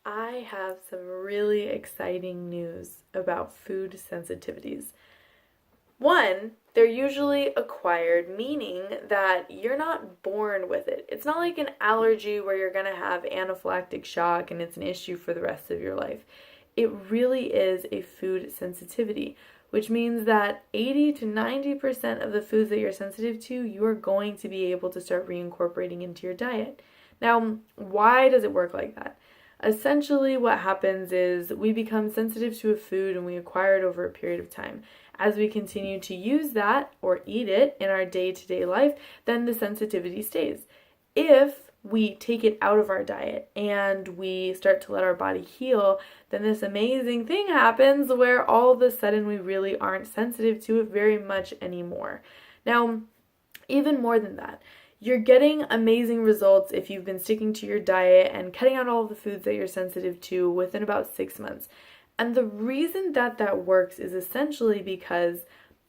I have some really exciting news about food sensitivities. One, they're usually acquired, meaning that you're not born with it. It's not like an allergy where you're going to have anaphylactic shock and it's an issue for the rest of your life. It really is a food sensitivity, which means that 80 to 90% of the foods that you're sensitive to, you are going to be able to start reincorporating into your diet. Now, why does it work like that? Essentially, what happens is we become sensitive to a food and we acquire it over a period of time. As we continue to use that or eat it in our day to day life, then the sensitivity stays. If we take it out of our diet and we start to let our body heal, then this amazing thing happens where all of a sudden we really aren't sensitive to it very much anymore. Now, even more than that, you're getting amazing results if you've been sticking to your diet and cutting out all of the foods that you're sensitive to within about 6 months. And the reason that that works is essentially because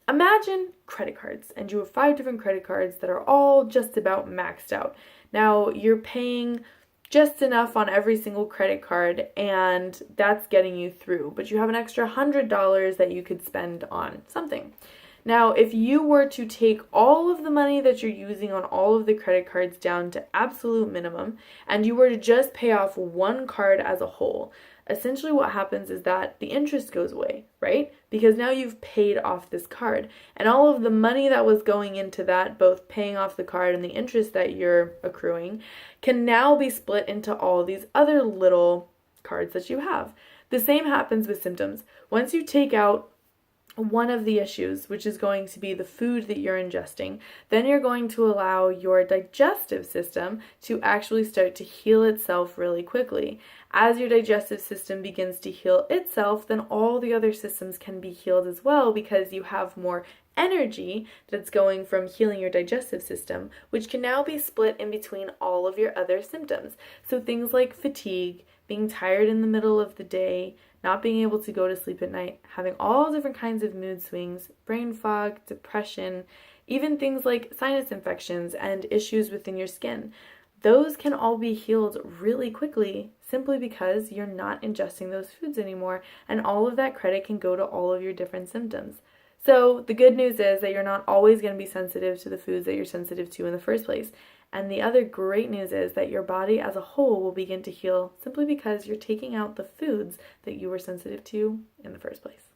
imagine credit cards and you have 5 different credit cards that are all just about maxed out. Now you're paying just enough on every single credit card and that's getting you through, but you have an extra $100 that you could spend on something. Now, if you were to take all of the money that you're using on all of the credit cards down to absolute minimum and you were to just pay off one card as a whole, essentially what happens is that the interest goes away, right? Because now you've paid off this card and all of the money that was going into that, both paying off the card and the interest that you're accruing, can now be split into all these other little cards that you have. The same happens with symptoms. Once you take out one of the issues, which is going to be the food that you're ingesting, then you're going to allow your digestive system to actually start to heal itself really quickly. As your digestive system begins to heal itself, then all the other systems can be healed as well because you have more energy that's going from healing your digestive system, which can now be split in between all of your other symptoms. So things like fatigue, being tired in the middle of the day, not being able to go to sleep at night, having all different kinds of mood swings, brain fog, depression, even things like sinus infections and issues within your skin. Those can all be healed really quickly simply because you're not ingesting those foods anymore, and all of that credit can go to all of your different symptoms. So the good news is that you're not always going to be sensitive to the foods that you're sensitive to in the first place. And the other great news is that your body as a whole will begin to heal simply because you're taking out the foods that you were sensitive to in the first place.